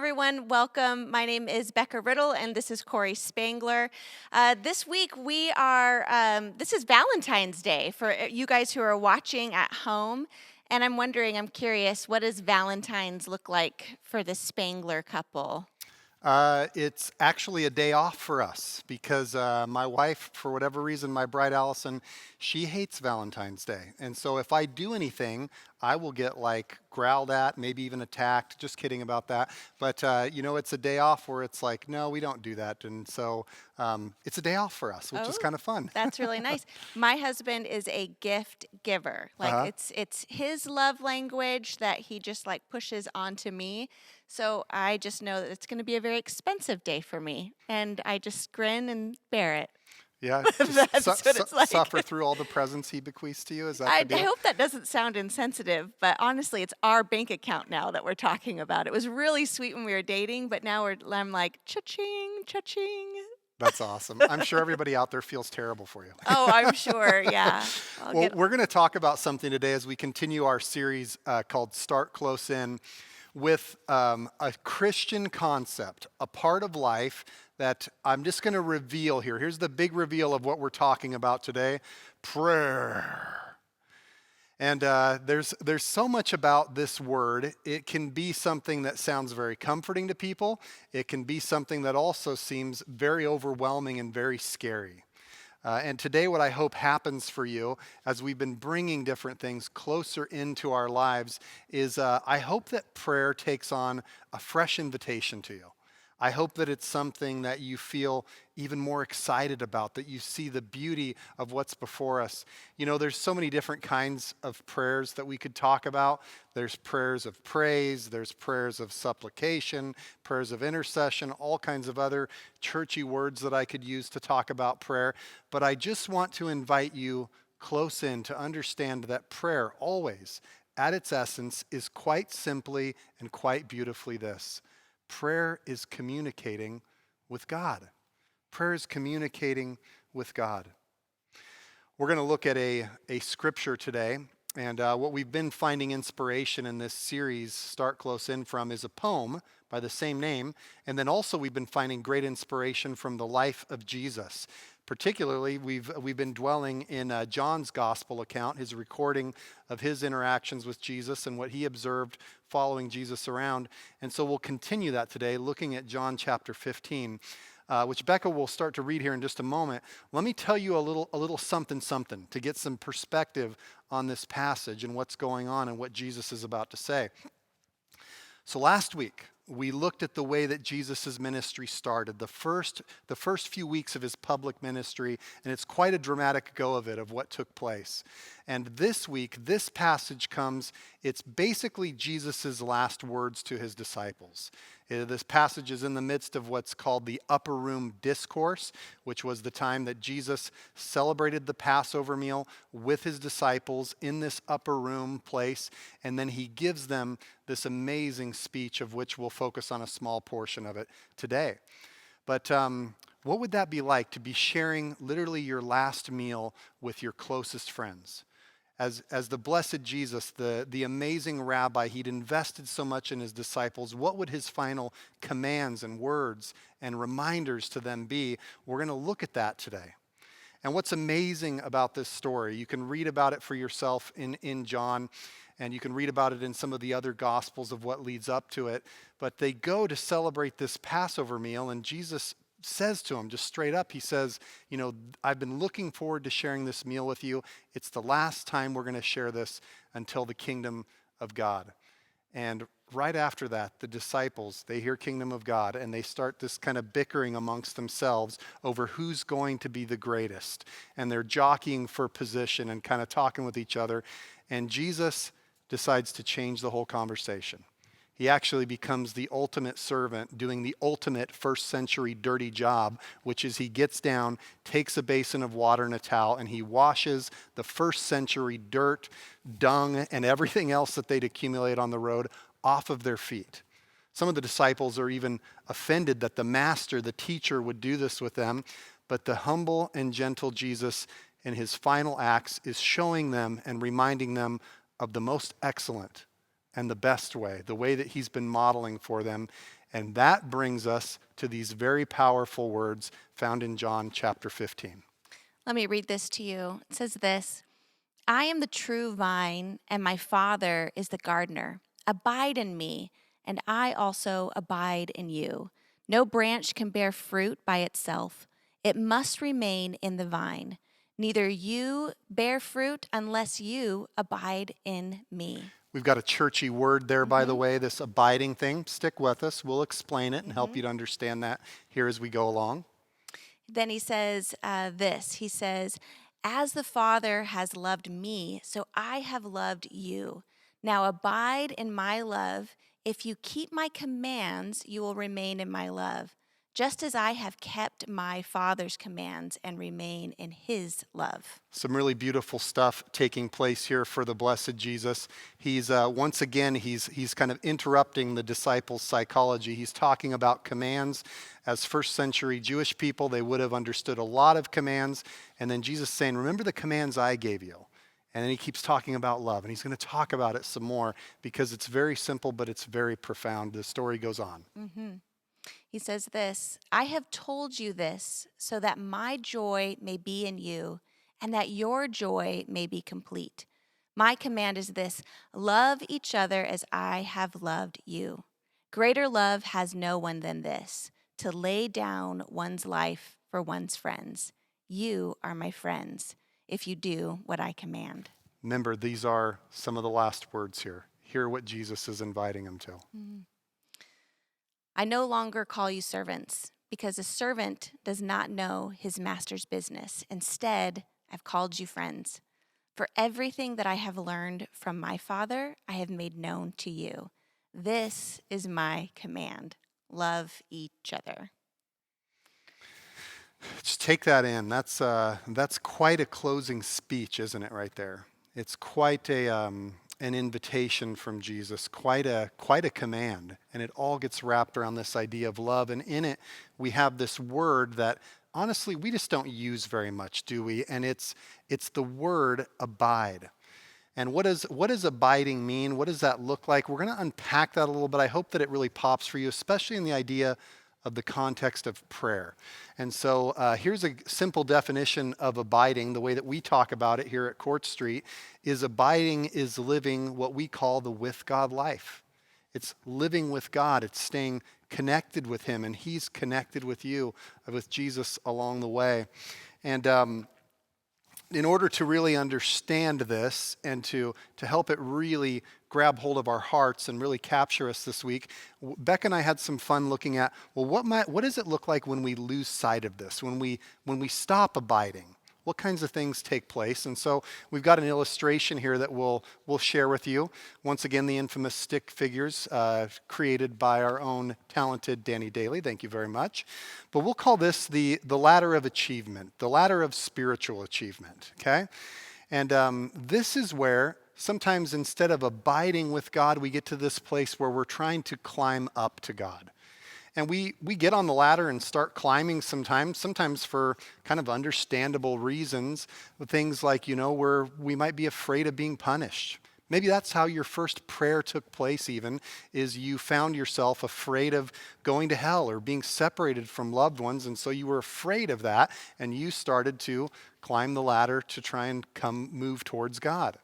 everyone. Welcome. My name is Becca Riddle, and this is Corey Spangler. This week, this is Valentine's Day for you guys who are watching at home. And I'm curious, what does Valentine's look like for the Spangler couple? It's actually a day off for us because my wife, for whatever reason, my bride Allison, she hates Valentine's Day. And so if I do anything, I will get like growled at, maybe even attacked. Just kidding about that. But it's a day off where it's like, no, we don't do that. And so it's a day off for us, which is Oh, kind of fun. that's really nice. My husband is a gift giver. Like Uh-huh. it's his love language that he just like pushes onto me. So I just know that it's going to be a very expensive day for me, and I just grin and bear it. Yeah, just That's what it's like. suffer through all the presents he bequeaths to you. Is that the I deal? hope that doesn't sound insensitive, but honestly, it's our bank account now that we're talking about. It was really sweet when we were dating, but now I'm like, cha-ching, cha-ching. That's awesome. I'm sure everybody out there feels terrible for you. Oh, I'm sure. Yeah. I'll Well, get we're going to talk about something today as we continue our series called Start Close In with a Christian concept, a part of life that I'm just going to reveal here. Here's the big reveal of what we're talking about today: prayer. And there's so much about this word. It can be something that sounds very comforting to people. It can be something that also seems very overwhelming and very scary. And today, what I hope happens for you as we've been bringing different things closer into our lives is I hope that prayer takes on a fresh invitation to you. I hope that it's something that you feel even more excited about, that you see the beauty of what's before us. You know, there's so many different kinds of prayers that we could talk about. There's prayers of praise, there's prayers of supplication, prayers of intercession, all kinds of other churchy words that I could use to talk about prayer. But I just want to invite you close in to understand that prayer always, at its essence, is quite simply and quite beautifully this: prayer is communicating with God. Prayer is communicating with God. We're going to look at a scripture today, and what we've been finding inspiration in this series, Start Close In, from is a poem by the same name, and then also we've been finding great inspiration from the life of Jesus. Particularly, we've been dwelling in John's gospel account, his recording of his interactions with Jesus and what he observed following Jesus around. And so we'll continue that today, looking at John chapter 15, which Becca will start to read here in just a moment. Let me tell you a little something to get some perspective on this passage and what's going on and what Jesus is about to say. So last week, we looked at the way that Jesus' ministry started, the first few weeks of his public ministry, and it's quite a dramatic go of it, of what took place. And this week, this passage comes, it's basically Jesus' last words to his disciples. This passage is in the midst of what's called the Upper Room Discourse, which was the time that Jesus celebrated the Passover meal with his disciples in this upper room place, and then he gives them this amazing speech, of which we'll focus on a small portion of it today. But what would that be like, to be sharing literally your last meal with your closest friends? As the blessed Jesus, the amazing rabbi, he'd invested so much in his disciples, what would his final commands and words and reminders to them be? We're going to look at that today. And what's amazing about this story, you can read about it for yourself in John, and you can read about it in some of the other gospels of what leads up to it. But they go to celebrate this Passover meal, and Jesus says to him just straight up, he says, I've been looking forward to sharing this meal with you. It's the last time we're going to share this until the kingdom of God. And right after that, the disciples, they hear kingdom of God, and they start this kind of bickering amongst themselves over who's going to be the greatest. And they're jockeying for position and kind of talking with each other. And Jesus decides to change the whole conversation. He actually becomes the ultimate servant, doing the ultimate first century dirty job, which is he gets down, takes a basin of water and a towel, and he washes the first century dirt, dung, and everything else that they'd accumulate on the road off of their feet. Some of the disciples are even offended that the master, the teacher, would do this with them, but the humble and gentle Jesus in his final acts is showing them and reminding them of the most excellent and the best way, the way that he's been modeling for them. And that brings us to these very powerful words found in John chapter 15. Let me read this to you. It says this: I am the true vine, and my Father is the gardener. Abide in me, and I also abide in you. No branch can bear fruit by itself, it must remain in the vine. Neither you bear fruit unless you abide in me. We've got a churchy word there, by the way, this abiding thing. Stick with us. We'll explain it and help you to understand that here as we go along. Then he says this. He says, as the Father has loved me, so I have loved you. Now abide in my love. If you keep my commands, you will remain in my love, just as I have kept my Father's commands and remain in his love. Some really beautiful stuff taking place here for the blessed Jesus. He's once again, he's kind of interrupting the disciples' psychology. He's talking about commands. As first century Jewish people, they would have understood a lot of commands. And then Jesus saying, remember the commands I gave you. And then he keeps talking about love. And he's going to talk about it some more because it's very simple, but it's very profound. The story goes on. He says this: I have told you this so that my joy may be in you and that your joy may be complete. My command is this: love each other as I have loved you. Greater love has no one than this, to lay down one's life for one's friends. You are my friends if you do what I command. Remember, these are some of the last words here. Hear what Jesus is inviting them to. I no longer call you servants, because a servant does not know his master's business. Instead, I've called you friends. For everything that I have learned from my Father, I have made known to you. This is my command: love each other. Just take that in. That's quite a closing speech, isn't it, right there? It's quite an invitation from Jesus, quite a command, and it all gets wrapped around this idea of love. And in it, we have this word that honestly we just don't use very much, do we? And it's the word abide. And what does abiding mean? What does that look like? We're going to unpack that a little bit. I hope that it really pops for you, especially in the idea of the context of prayer. And so here's a simple definition of abiding. The way that we talk about it here at Court Street is abiding is living what we call the with God life. It's living with God. It's staying connected with him, and he's connected with you, with Jesus along the way. And in order to really understand this and to help it really grab hold of our hearts and really capture us this week, Beck and I had some fun looking at, well, what does it look like when we lose sight of this, when we stop abiding? What kinds of things take place? And so we've got an illustration here that we'll share with you. Once again, the infamous stick figures created by our own talented Danny Daly. Thank you very much. But we'll call this the ladder of achievement, the ladder of spiritual achievement, okay? And this is where sometimes instead of abiding with God, we get to this place where we're trying to climb up to God. And we get on the ladder and start climbing sometimes for kind of understandable reasons. Things like, where we might be afraid of being punished. Maybe that's how your first prayer took place even, is you found yourself afraid of going to hell or being separated from loved ones. And so you were afraid of that, and you started to climb the ladder to try and move towards God.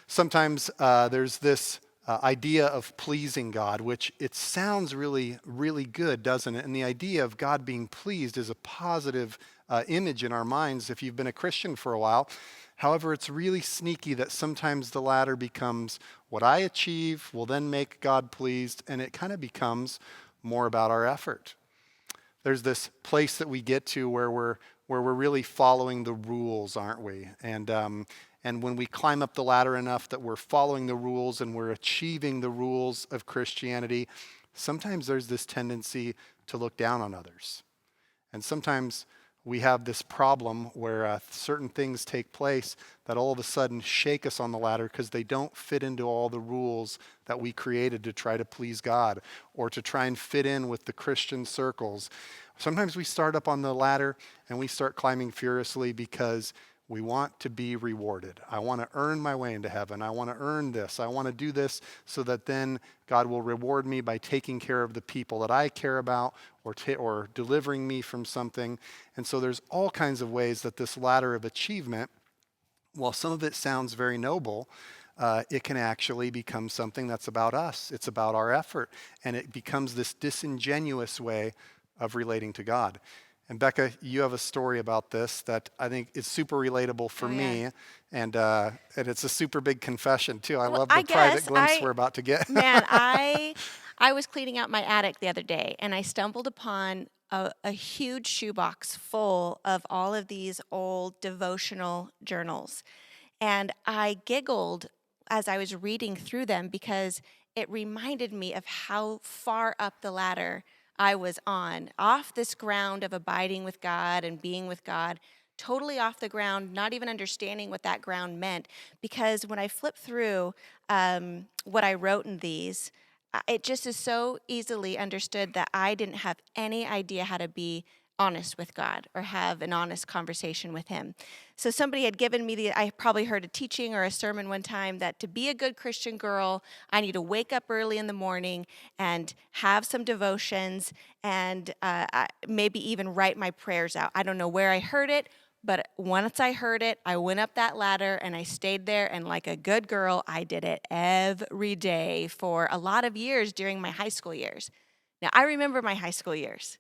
Sometimes there's this idea of pleasing God, which it sounds really, really good, doesn't it? And the idea of God being pleased is a positive image in our minds if you've been a Christian for a while. However, it's really sneaky that sometimes the ladder becomes what I achieve will then make God pleased, and it kind of becomes more about our effort. There's this place that we get to where we're really following the rules, aren't we? And when we climb up the ladder enough that we're following the rules and we're achieving the rules of Christianity, sometimes there's this tendency to look down on others. And sometimes we have this problem where certain things take place that all of a sudden shake us on the ladder because they don't fit into all the rules that we created to try to please God or to try and fit in with the Christian circles. Sometimes we start up on the ladder and we start climbing furiously because We want to be rewarded. I want to earn my way into heaven. I want to earn this. I want to do this so that then God will reward me by taking care of the people that I care about or delivering me from something. And so there's all kinds of ways that this ladder of achievement, while some of it sounds very noble, it can actually become something that's about us. It's about our effort. And it becomes this disingenuous way of relating to God. And Becca, you have a story about this that I think is super relatable for me. And it's a super big confession, too. I love the private glimpse we're about to get. Man, I was cleaning out my attic the other day, and I stumbled upon a huge shoebox full of all of these old devotional journals. And I giggled as I was reading through them because it reminded me of how far up the ladder I was on, off this ground of abiding with God and being with God, totally off the ground, not even understanding what that ground meant. Because when I flip through what I wrote in these, it just is so easily understood that I didn't have any idea how to be honest with God or have an honest conversation with him. So somebody had given me I probably heard a teaching or a sermon one time that to be a good Christian girl, I need to wake up early in the morning and have some devotions and maybe even write my prayers out. I don't know where I heard it, but once I heard it, I went up that ladder and I stayed there, and like a good girl, I did it every day for a lot of years during my high school years. Now, I remember my high school years.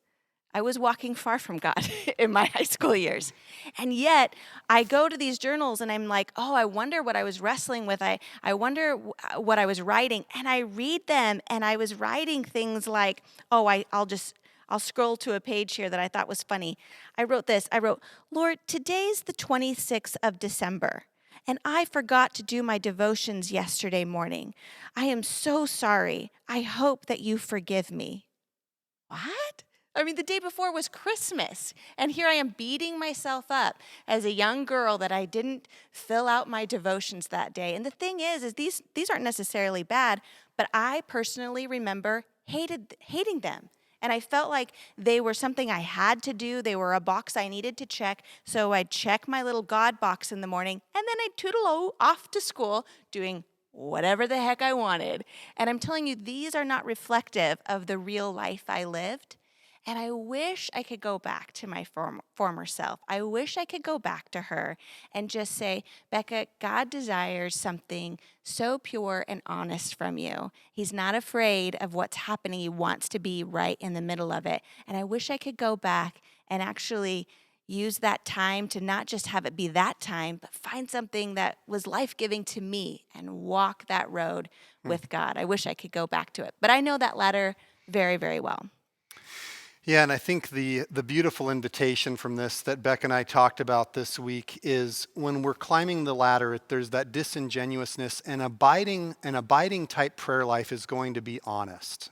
I was walking far from God in my high school years. And yet, I go to these journals and I'm like, oh, I wonder what I was wrestling with. I wonder what I was writing. And I read them, and I was writing things like, oh, I'll scroll to a page here that I thought was funny. I wrote this. I wrote, Lord, today's the 26th of December, and I forgot to do my devotions yesterday morning. I am so sorry. I hope that you forgive me. What? I mean, the day before was Christmas, and here I am beating myself up as a young girl that I didn't fill out my devotions that day. And the thing is these aren't necessarily bad, but I personally remember hating them. And I felt like they were something I had to do. They were a box I needed to check. So I'd check my little God box in the morning, and then I'd toodle off to school doing whatever the heck I wanted. And I'm telling you, these are not reflective of the real life I lived. And I wish I could go back to my former self. I wish I could go back to her and just say, Becca, God desires something so pure and honest from you. He's not afraid of what's happening. He wants to be right in the middle of it. And I wish I could go back and actually use that time to not just have it be that time, but find something that was life-giving to me and walk that road with God. I wish I could go back to it. But I know that ladder very, very well. Yeah, and I think the beautiful invitation from this that Beck and I talked about this week is when we're climbing the ladder, there's that disingenuousness, and an abiding type prayer life is going to be honest.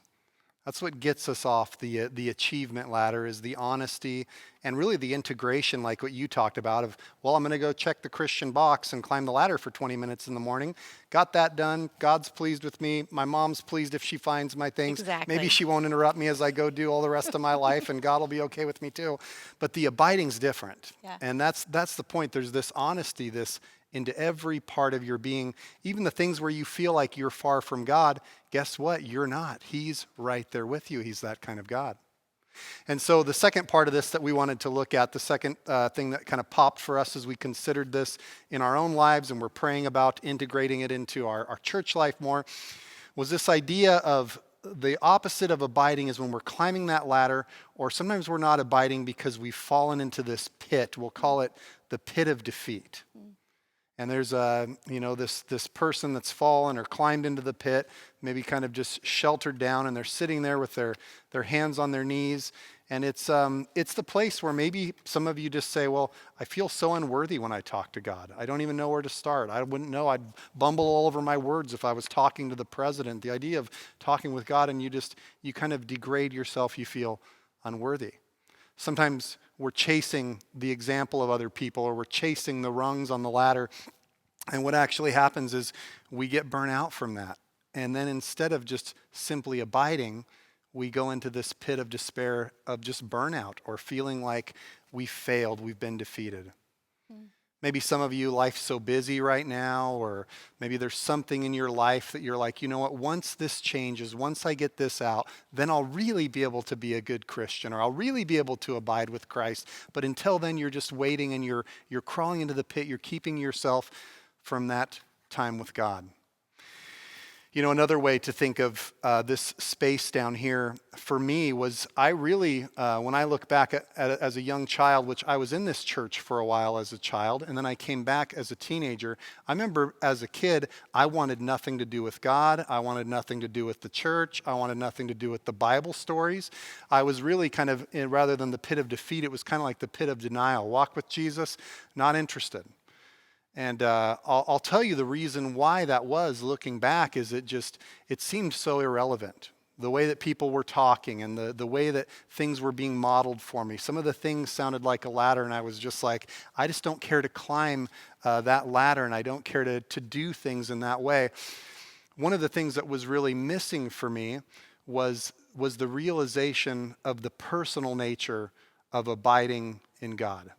That's what gets us off the achievement ladder, is the honesty and really the integration, like what you talked about of, well, I'm going to go check the Christian box and climb the ladder for 20 minutes in the morning. Got that done. God's pleased with me. My mom's pleased if she finds my things. Exactly. Maybe she won't interrupt me as I go do all the rest of my life, and God will be okay with me too. But the abiding's different. Yeah. And that's the point. There's this honesty, this into every part of your being, even the things where you feel like you're far from God. Guess what? You're not. He's right there with you. He's that kind of God. And so the second part of this that we wanted to look at, the second thing that kind of popped for us as we considered this in our own lives and we're praying about integrating it into our church life more, was this idea of the opposite of abiding is when we're climbing that ladder, or sometimes we're not abiding because we've fallen into this pit. We'll call it the pit of defeat. And there's this person that's fallen or climbed into the pit, maybe kind of just sheltered down, and they're sitting there with their hands on their knees. And it's the place where maybe some of you just say, well, I feel so unworthy when I talk to God. I don't even know where to start. I wouldn't know. I'd bumble all over my words if I was talking to the president. The idea of talking with God, and you kind of degrade yourself. You feel unworthy. Sometimes we're chasing the example of other people, or we're chasing the rungs on the ladder. And what actually happens is we get burnt out from that. And then instead of just simply abiding, we go into this pit of despair of just burnout or feeling like we failed, we've been defeated. Maybe some of you, life's so busy right now, or maybe there's something in your life that you're like, you know what, once this changes, once I get this out, then I'll really be able to be a good Christian, or I'll really be able to abide with Christ. But until then, you're just waiting and you're crawling into the pit. You're keeping yourself from that time with God. You know, another way to think of this space down here for me was I really, when I look back at as a young child, which I was in this church for a while as a child, and then I came back as a teenager. I remember as a kid, I wanted nothing to do with God. I wanted nothing to do with the church. I wanted nothing to do with the Bible stories. I was really kind of, rather than the pit of defeat, it was kind of like the pit of denial. Walk with Jesus, not interested. And I'll tell you the reason why that was, looking back, is it seemed so irrelevant. The way that people were talking and the way that things were being modeled for me. Some of the things sounded like a ladder, and I was just like, I just don't care to climb that ladder, and I don't care to do things in that way. One of the things that was really missing for me was the realization of the personal nature of abiding in God.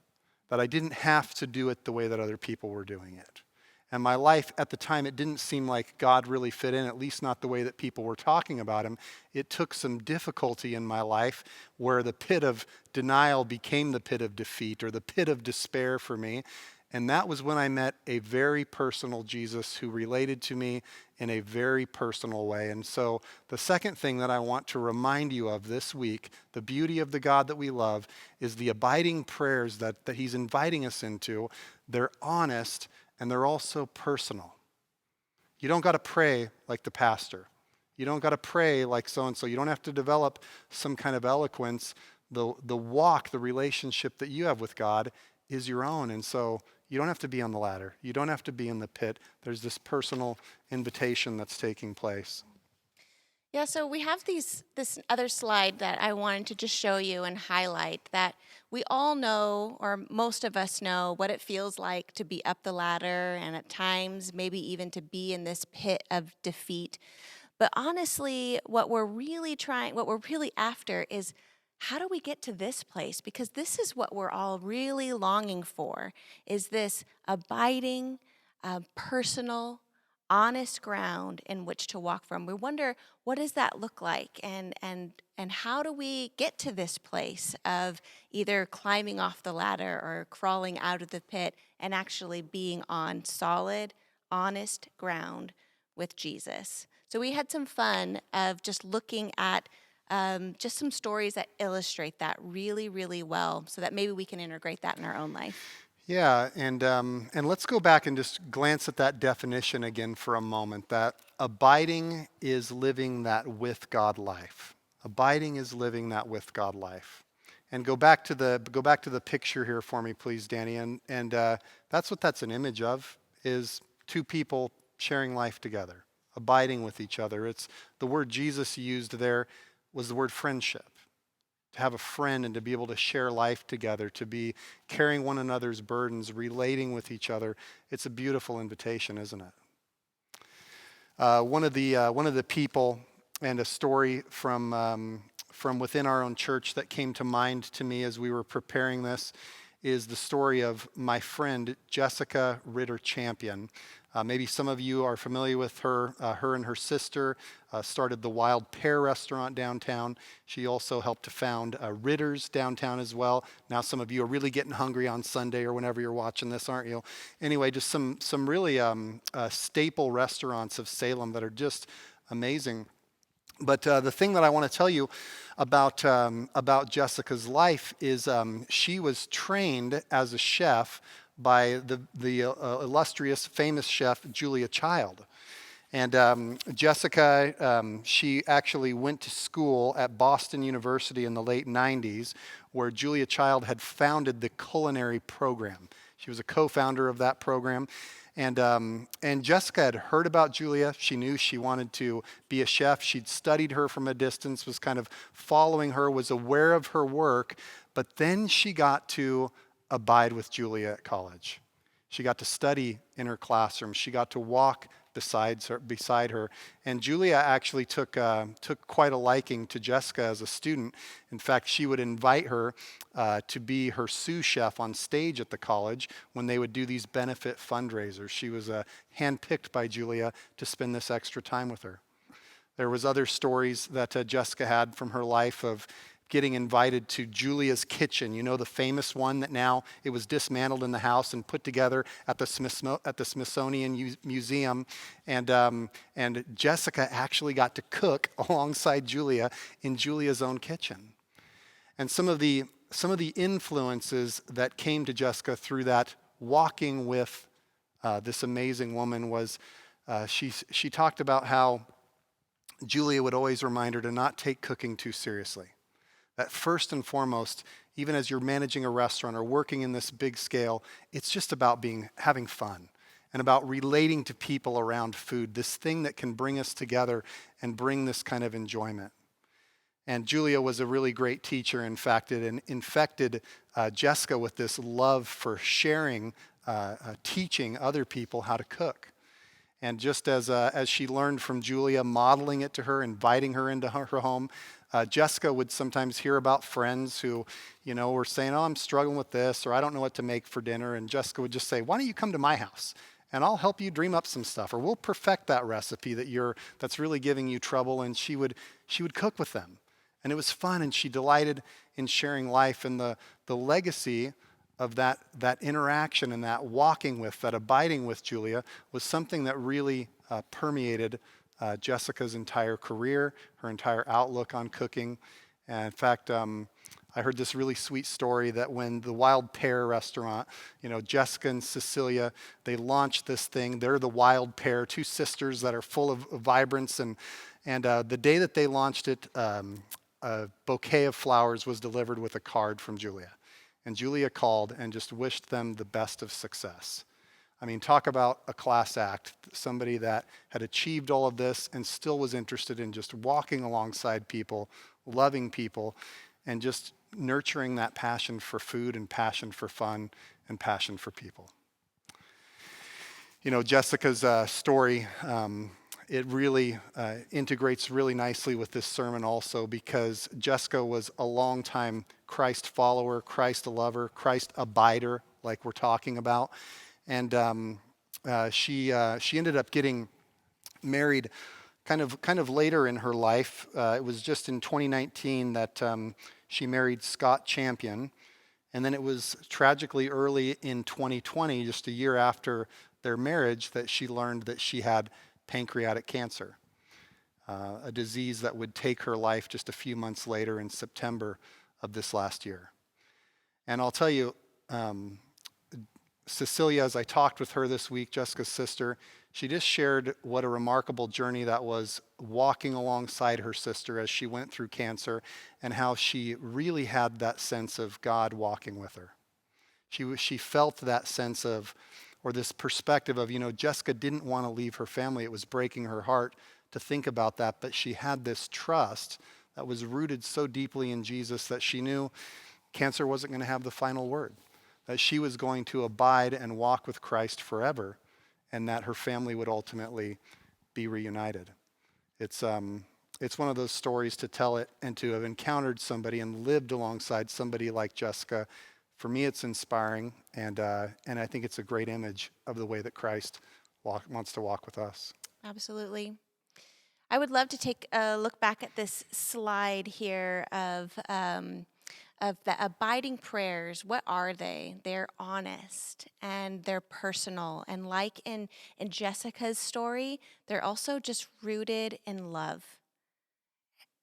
That I didn't have to do it the way that other people were doing it. And my life at the time, it didn't seem like God really fit in, at least not the way that people were talking about him. It took some difficulty in my life where the pit of denial became the pit of defeat, or the pit of despair for me. And that was when I met a very personal Jesus who related to me in a very personal way. And so the second thing that I want to remind you of this week, the beauty of the God that we love, is the abiding prayers that he's inviting us into. They're honest and they're also personal. You don't got to pray like the pastor. You don't got to pray like so-and-so. You don't have to develop some kind of eloquence. The walk, the relationship that you have with God is your own. And so you don't have to be on the ladder. You don't have to be in the pit. There's this personal invitation that's taking place. Yeah, so we have this other slide that I wanted to just show you and highlight that we all know, or most of us know, what it feels like to be up the ladder and at times maybe even to be in this pit of defeat. But honestly, what we're really after is, how do we get to this place? Because this is what we're all really longing for, is this abiding, personal, honest ground in which to walk from. We wonder, what does that look like? And how do we get to this place of either climbing off the ladder or crawling out of the pit and actually being on solid, honest ground with Jesus? So we had some fun of just looking at just some stories that illustrate that really, really well, so that maybe we can integrate that in our own life. Yeah, and let's go back and just glance at that definition again for a moment. That abiding is living that with God life. Abiding is living that with God life. And go back to the picture here for me, please, Danny. And that's what that's an image of, is two people sharing life together, abiding with each other. It's the word Jesus used there was the word friendship. To have a friend and to be able to share life together, to be carrying one another's burdens, relating with each other. It's a beautiful invitation, isn't it? One of the people, and a story from within our own church that came to mind to me as we were preparing this, is the story of my friend Jessica Ritter Champion. Maybe some of you are familiar with her. Her and her sister started the Wild Pear restaurant downtown. She also helped to found Ritter's downtown as well. Now some of you are really getting hungry on Sunday or whenever you're watching this, aren't you? Anyway, just some really staple restaurants of Salem that are just amazing. But the thing that I want to tell you about Jessica's life is she was trained as a chef by the illustrious, famous chef Julia Child. And Jessica, she actually went to school at Boston University in the late 90s, where Julia Child had founded the culinary program. She was a co-founder of that program. And Jessica had heard about Julia. She knew she wanted to be a chef. She'd studied her from a distance, was kind of following her, was aware of her work. But then she got to abide with Julia at college. She got to study in her classroom. She got to walk beside her. And Julia actually took quite a liking to Jessica as a student. In fact, she would invite her to be her sous chef on stage at the college when they would do these benefit fundraisers. She was handpicked by Julia to spend this extra time with her. There was other stories that Jessica had from her life of getting invited to Julia's kitchen. You know, the famous one that now it was dismantled in the house and put together at the Smithsonian Museum. And Jessica actually got to cook alongside Julia in Julia's own kitchen. And some of the influences that came to Jessica through that walking with this amazing woman was she talked about how Julia would always remind her to not take cooking too seriously. That first and foremost, even as you're managing a restaurant or working in this big scale, it's just about having fun and about relating to people around food, this thing that can bring us together and bring this kind of enjoyment. And Julia was a really great teacher. In fact, it infected Jessica with this love for sharing, teaching other people how to cook. And just as she learned from Julia, modeling it to her, inviting her into her home, Jessica would sometimes hear about friends who, were saying, "Oh, I'm struggling with this," or "I don't know what to make for dinner." And Jessica would just say, "Why don't you come to my house and I'll help you dream up some stuff, or we'll perfect that recipe that's really giving you trouble." And she would cook with them. And it was fun, and she delighted in sharing life. And the legacy of that interaction and that walking with, that abiding with Julia was something that really permeated Jessica's entire career, her entire outlook on cooking. And in fact, I heard this really sweet story that when the Wild Pear restaurant, Jessica and Cecilia, they launched this thing. They're the Wild Pear, two sisters that are full of vibrance. And the day that they launched it, a bouquet of flowers was delivered with a card from Julia. And Julia called and just wished them the best of success. I mean, talk about a class act, somebody that had achieved all of this and still was interested in just walking alongside people, loving people, and just nurturing that passion for food and passion for fun and passion for people. Jessica's story, it really integrates really nicely with this sermon also, because Jessica was a longtime Christ follower, Christ lover, Christ abider, like we're talking about. And she ended up getting married kind of later in her life. It was just in 2019 that she married Scott Champion. And then it was tragically early in 2020, just a year after their marriage, that she learned that she had pancreatic cancer, a disease that would take her life just a few months later in September of this last year. And I'll tell you, Cecilia, as I talked with her this week, Jessica's sister, she just shared what a remarkable journey that was, walking alongside her sister as she went through cancer, and how she really had that sense of God walking with her. She felt that sense of, or this perspective of, Jessica didn't want to leave her family. It was breaking her heart to think about that, but she had this trust that was rooted so deeply in Jesus that she knew cancer wasn't going to have the final word, that she was going to abide and walk with Christ forever, and that her family would ultimately be reunited. It's one of those stories to tell it and to have encountered somebody and lived alongside somebody like Jessica. For me, it's inspiring, and I think it's a great image of the way that Christ wants to walk with us. Absolutely. I would love to take a look back at this slide here of the abiding prayers. What are they? They're honest and they're personal. And like in Jessica's story, they're also just rooted in love.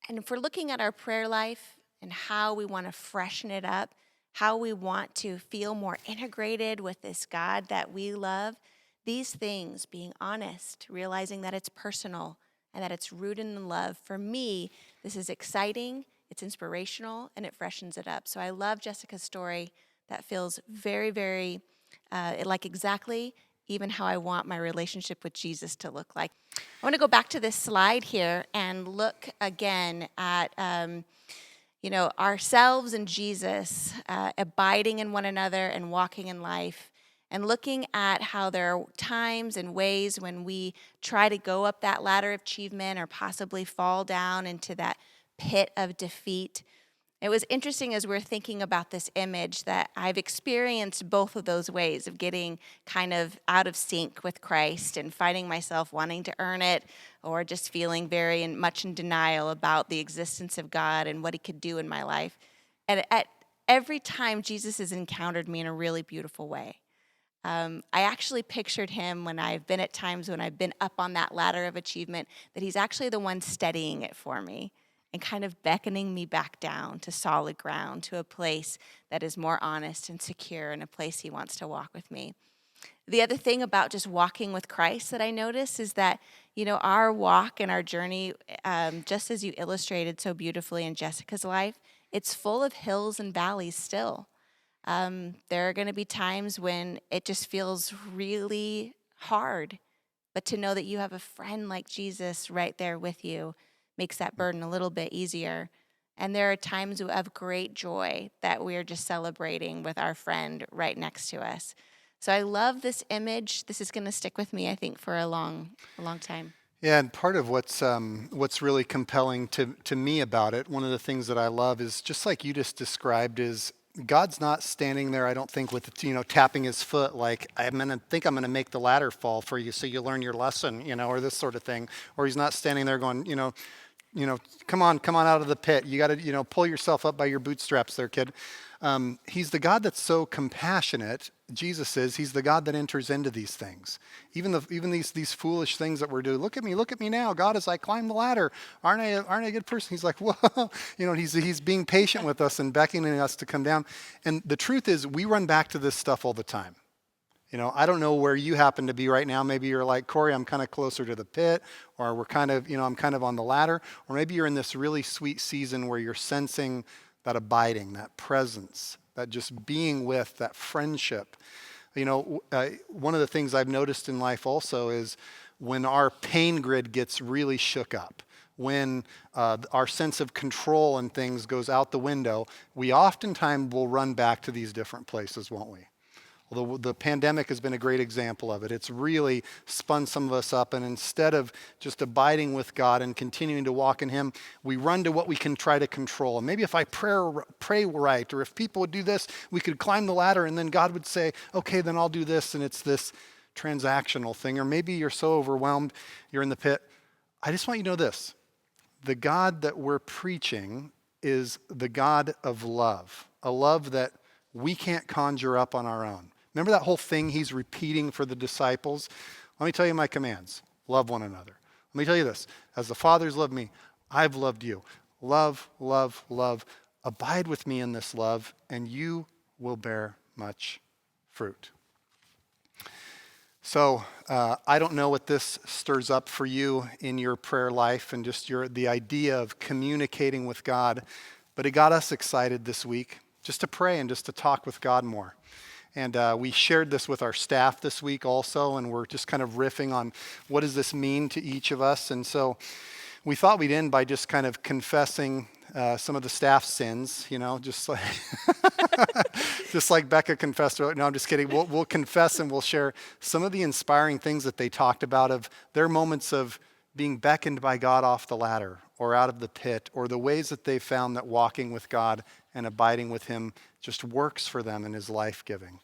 And if we're looking at our prayer life and how we want to freshen it up, how we want to feel more integrated with this God that we love, these things, being honest, realizing that it's personal and that it's rooted in love, for me, this is exciting, it's inspirational, and it freshens it up. So I love Jessica's story. That feels very, very like exactly even how I want my relationship with Jesus to look like. I want to go back to this slide here and look again at ourselves and Jesus, abiding in one another and walking in life. and looking at how there are times and ways when we try to go up that ladder of achievement or possibly fall down into that pit of defeat. It was interesting as we're thinking about this image that I've experienced both of those ways of getting kind of out of sync with Christ and finding myself wanting to earn it, or just feeling very much in denial about the existence of God and what he could do in my life. And at every time, Jesus has encountered me in a really beautiful way. I actually pictured him when I've been at times when I've been up on that ladder of achievement, that he's actually the one steadying it for me and kind of beckoning me back down to solid ground, to a place that is more honest and secure, and a place he wants to walk with me. The other thing about just walking with Christ that I notice is that, our walk and our journey, just as you illustrated so beautifully in Jessica's life, it's full of hills and valleys still. There are going to be times when it just feels really hard, but to know that you have a friend like Jesus right there with you makes that burden a little bit easier. And there are times of great joy that we're just celebrating with our friend right next to us. So I love this image. This is going to stick with me, I think, for a long time. Yeah, and part of what's really compelling to me about it, one of the things that I love is just like you just described, is God's not standing there, I don't think, with tapping his foot like I'm gonna make the ladder fall for you so you learn your lesson, or this sort of thing. Or he's not standing there going, come on out of the pit. You got to, pull yourself up by your bootstraps there, kid. He's the God that's so compassionate. Jesus is. He's the God that enters into these things. Even these foolish things that we're doing. Look at me now, God, as I climb the ladder. Aren't I a good person? He's like, whoa. He's being patient with us and beckoning us to come down. And the truth is, we run back to this stuff all the time. I don't know where you happen to be right now. Maybe you're like, Corey, I'm kind of closer to the pit, or we're kind of, I'm kind of on the ladder. Or maybe you're in this really sweet season where you're sensing that abiding, that presence, that just being with, that friendship. One of the things I've noticed in life also is when our pain grid gets really shook up, when our sense of control and things goes out the window, we oftentimes will run back to these different places, won't we? Well, the pandemic has been a great example of it. It's really spun some of us up, and instead of just abiding with God and continuing to walk in him, we run to what we can try to control. And maybe if I pray right, or if people would do this, we could climb the ladder, and then God would say, okay, then I'll do this, and it's this transactional thing. Or maybe you're so overwhelmed, you're in the pit. I just want you to know this. The God that we're preaching is the God of love, a love that we can't conjure up on our own. Remember that whole thing he's repeating for the disciples? Let me tell you my commands. Love one another. Let me tell you this. As the Father's loved me, I've loved you. Love, love, love. Abide with me in this love, and you will bear much fruit. So I don't know what this stirs up for you in your prayer life and just the idea of communicating with God, but it got us excited this week just to pray and just to talk with God more. And we shared this with our staff this week also, and we're just kind of riffing on what does this mean to each of us. And so we thought we'd end by just kind of confessing some of the staff's sins, just like just like Becca confessed. No, I'm just kidding. We'll confess and we'll share some of the inspiring things that they talked about of their moments of being beckoned by God off the ladder or out of the pit, or the ways that they found that walking with God and abiding with him just works for them and is life-giving.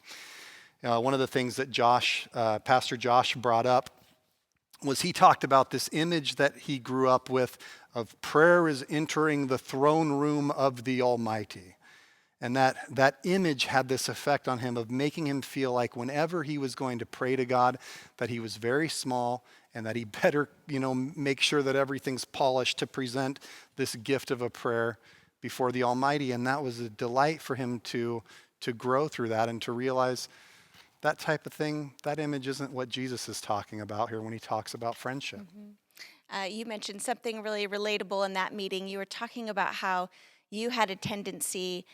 One of the things that Pastor Josh brought up was he talked about this image that he grew up with of prayer is entering the throne room of the Almighty. And that image had this effect on him of making him feel like whenever he was going to pray to God, that he was very small and that he better, make sure that everything's polished to present this gift of a prayer before the Almighty. And that was a delight for him to grow through that and to realize that type of thing, that image isn't what Jesus is talking about here when he talks about friendship. Mm-hmm. You mentioned something really relatable in that meeting. You were talking about how you had a tendency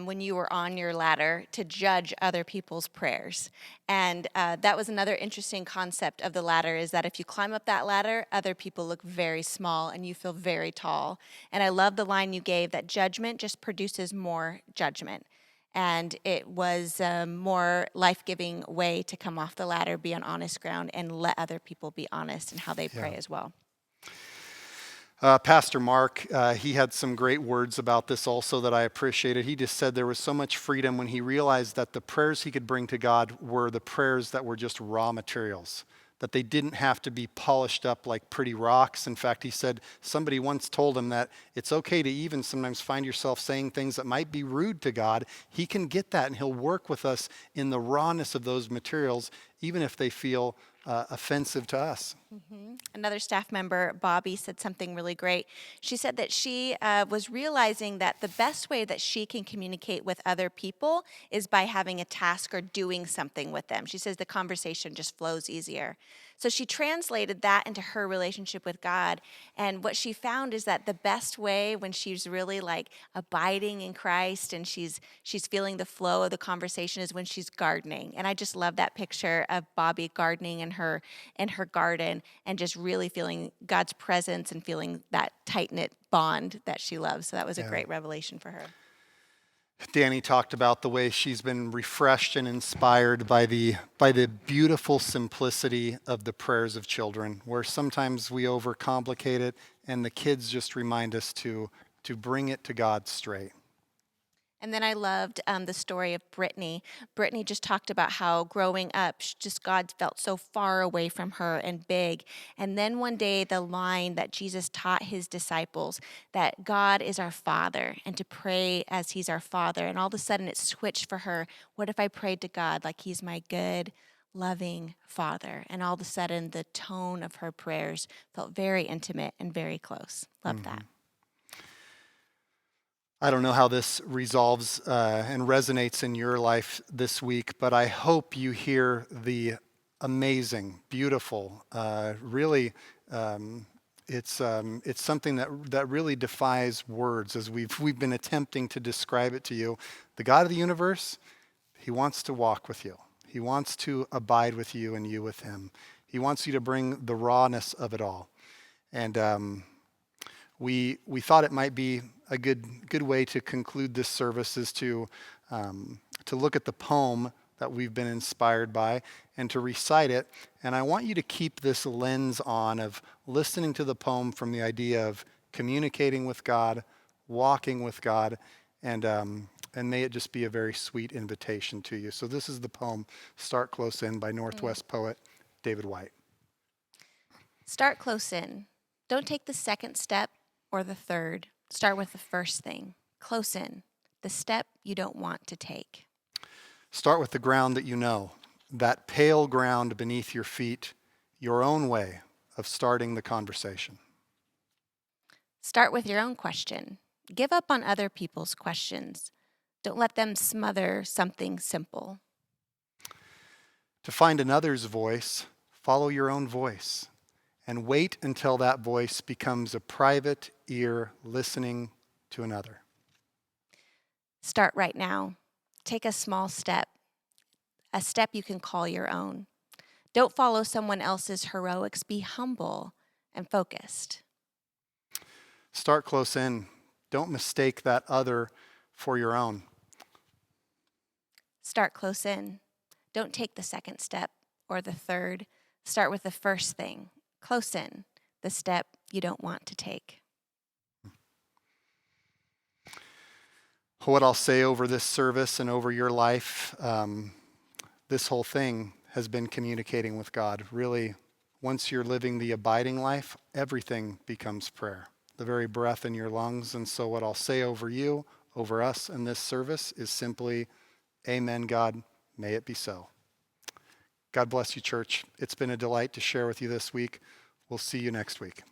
when you were on your ladder to judge other people's prayers. And that was another interesting concept of the ladder, is that if you climb up that ladder, other people look very small and you feel very tall. And I love the line you gave that judgment just produces more judgment. And it was a more life-giving way to come off the ladder, be on honest ground, and let other people be honest in how they Yeah. pray as well. Pastor Mark, he had some great words about this also that I appreciated. He just said there was so much freedom when he realized that the prayers he could bring to God were the prayers that were just raw materials, that they didn't have to be polished up like pretty rocks. In fact, he said somebody once told him that it's okay to even sometimes find yourself saying things that might be rude to God. He can get that, and he'll work with us in the rawness of those materials, even if they feel offensive to us. Another staff member, Bobby, said something really great. She said that she was realizing that the best way that she can communicate with other people is by having a task or doing something with them. She says the conversation just flows easier. So she translated that into her relationship with God. And what she found is that the best way when she's really like abiding in Christ and she's feeling the flow of the conversation is when she's gardening. And I just love that picture of Bobby gardening in her garden and just really feeling God's presence and feeling that tight-knit bond that she loves. So that was a great revelation for her. Danny talked about the way she's been refreshed and inspired by the beautiful simplicity of the prayers of children, where sometimes we overcomplicate it, and the kids just remind us to bring it to God straight. And then I loved the story of Brittany. Brittany just talked about how growing up, just God felt so far away from her and big. And then one day, the line that Jesus taught his disciples, that God is our Father and to pray as he's our Father. And all of a sudden, it switched for her. What if I prayed to God like he's my good, loving Father? And all of a sudden, the tone of her prayers felt very intimate and very close. Love that. I don't know how this resolves and resonates in your life this week, but I hope you hear the amazing, beautiful, really, it's something that really defies words as we've been attempting to describe it to you. The God of the universe, he wants to walk with you. He wants to abide with you and you with him. He wants you to bring the rawness of it all. And we thought it might be a good way to conclude this service is to look at the poem that we've been inspired by and to recite it. And I want you to keep this lens on of listening to the poem from the idea of communicating with God, walking with God, and may it just be a very sweet invitation to you. So this is the poem, Start Close In by Northwest poet David White. Start close in. Don't take the second step or the third. Start with the first thing. Close in. The step you don't want to take. Start with the ground that you know, that pale ground beneath your feet, your own way of starting the conversation. Start with your own question. Give up on other people's questions. Don't let them smother something simple. To find another's voice, follow your own voice. And wait until that voice becomes a private ear listening to another. Start right now. Take a small step, a step you can call your own. Don't follow someone else's heroics. Be humble and focused. Start close in. Don't mistake that other for your own. Start close in. Don't take the second step or the third. Start with the first thing. Close in, the step you don't want to take. What I'll say over this service and over your life, this whole thing has been communicating with God. Really, once you're living the abiding life, everything becomes prayer, the very breath in your lungs. And so what I'll say over you, over us in this service is simply, Amen, God, may it be so. God bless you, church. It's been a delight to share with you this week. We'll see you next week.